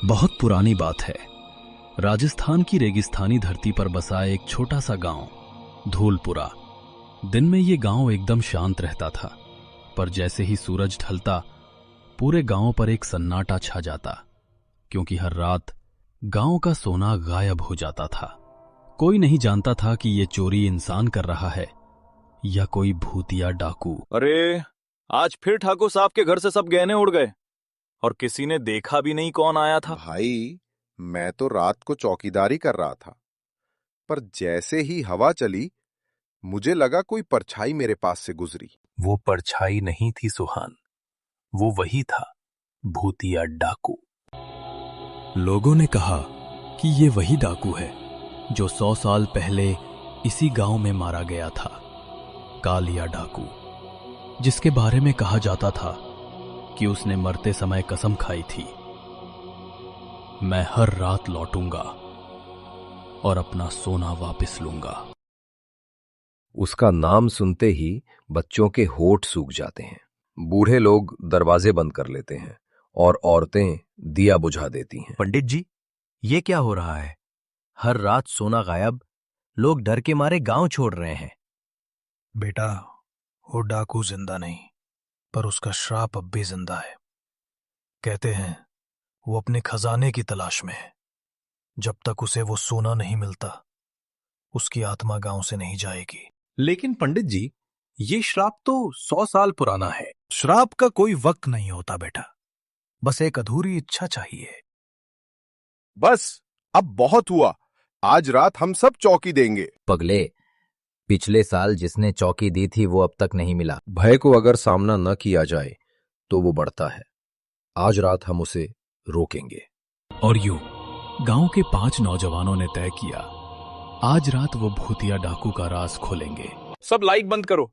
बहुत पुरानी बात है। राजस्थान की रेगिस्तानी धरती पर बसा एक छोटा सा गांव धूलपुरा। दिन में ये गांव एकदम शांत रहता था, पर जैसे ही सूरज ढलता पूरे गांव पर एक सन्नाटा छा जाता, क्योंकि हर रात गांव का सोना गायब हो जाता था। कोई नहीं जानता था कि ये चोरी इंसान कर रहा है या कोई भूतिया डाकू। अरे, आज फिर ठाकुर साहब के घर से सब गहने उड़ गए और किसी ने देखा भी नहीं कौन आया था। भाई, मैं तो रात को चौकीदारी कर रहा था, पर जैसे ही हवा चली मुझे लगा कोई परछाई मेरे पास से गुजरी। वो परछाई नहीं थी सुहान, वो वही था, भूतिया डाकू। लोगों ने कहा कि ये वही डाकू है जो 100 साल पहले इसी गांव में मारा गया था। कालिया डाकू, जिसके बारे में कहा जाता था कि उसने मरते समय कसम खाई थी, मैं हर रात लौटूंगा और अपना सोना वापस लूंगा। उसका नाम सुनते ही बच्चों के होठ सूख जाते हैं, बूढ़े लोग दरवाजे बंद कर लेते हैं और औरतें दिया बुझा देती हैं। पंडित जी, ये क्या हो रहा है? हर रात सोना गायब, लोग डर के मारे गांव छोड़ रहे हैं। बेटा, वो डाकू जिंदा नहीं, पर उसका श्राप अब भी जिंदा है। कहते हैं वो अपने खजाने की तलाश में है। जब तक उसे वो सोना नहीं मिलता, उसकी आत्मा गांव से नहीं जाएगी। लेकिन पंडित जी, ये श्राप तो 100 साल पुराना है। श्राप का कोई वक्त नहीं होता बेटा, बस एक अधूरी इच्छा चाहिए। बस, अब बहुत हुआ। आज रात हम सब चौकी देंगे। पगले, पिछले साल जिसने चौकी दी थी वो अब तक नहीं मिला। भय को अगर सामना न किया जाए तो वो बढ़ता है। आज रात हम उसे रोकेंगे। और यूं गांव के 5 नौजवानों ने तय किया, आज रात वो भूतिया डाकू का राज खोलेंगे। सब लाइट बंद करो,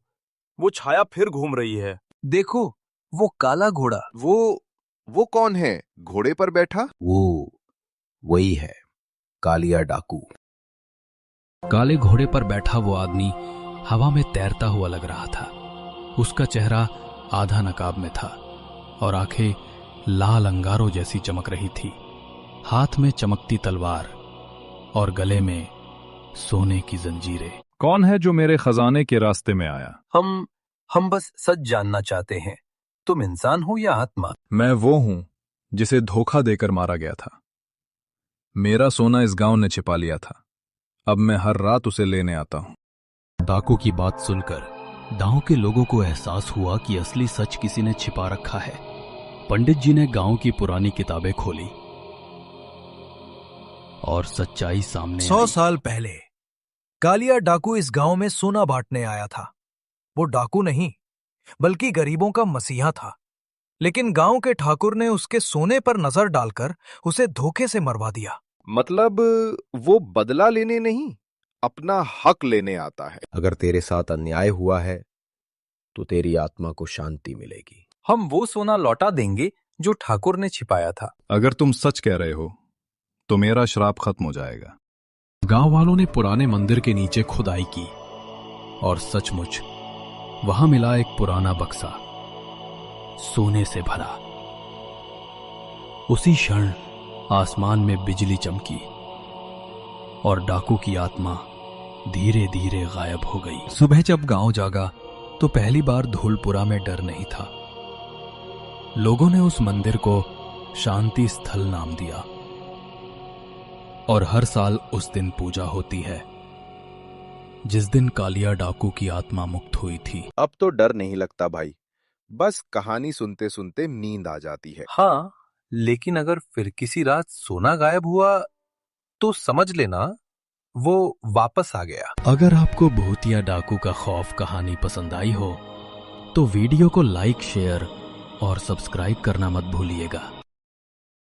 वो छाया फिर घूम रही है। देखो, वो काला घोड़ा। वो कौन है घोड़े पर बैठा? वो वही है, कालिया डाकू। काले घोड़े पर बैठा वो आदमी हवा में तैरता हुआ लग रहा था। उसका चेहरा आधा नकाब में था और आंखें लाल अंगारों जैसी चमक रही थी। हाथ में चमकती तलवार और गले में सोने की जंजीरें। कौन है जो मेरे खजाने के रास्ते में आया? हम बस सच जानना चाहते हैं, तुम इंसान हो या आत्मा? मैं वो हूं जिसे धोखा देकर मारा गया था। मेरा सोना इस गांव ने छिपा लिया था, अब मैं हर रात उसे लेने आता हूं। डाकू की बात सुनकर गांव के लोगों को एहसास हुआ कि असली सच किसी ने छिपा रखा है। पंडित जी ने गांव की पुरानी किताबें खोली और सच्चाई सामने 100 साल पहले कालिया डाकू इस गांव में सोना बांटने आया था। वो डाकू नहीं, बल्कि गरीबों का मसीहा था। लेकिन गांव के ठाकुर ने उसके सोने पर नजर डालकर उसे धोखे से मरवा दिया। मतलब वो बदला लेने नहीं, अपना हक लेने आता है। अगर तेरे साथ अन्याय हुआ है तो तेरी आत्मा को शांति मिलेगी। हम वो सोना लौटा देंगे जो ठाकुर ने छिपाया था। अगर तुम सच कह रहे हो तो मेरा श्राप खत्म हो जाएगा। गांव वालों ने पुराने मंदिर के नीचे खुदाई की और सचमुच वहां मिला एक पुराना बक्सा, सोने से भरा। उसी क्षण आसमान में बिजली चमकी और डाकू की आत्मा धीरे धीरे गायब हो गई। सुबह जब गांव जागा तो पहली बार धूलपुरा में डर नहीं था। लोगों ने उस मंदिर को शांति स्थल नाम दिया और हर साल उस दिन पूजा होती है जिस दिन कालिया डाकू की आत्मा मुक्त हुई थी। अब तो डर नहीं लगता भाई, बस कहानी सुनते सुनते नींद आ जाती है। हाँ, लेकिन अगर फिर किसी रात सोना गायब हुआ तो समझ लेना वो वापस आ गया। अगर आपको भूतिया डाकू का खौफ कहानी पसंद आई हो तो वीडियो को लाइक, शेयर और सब्सक्राइब करना मत भूलिएगा।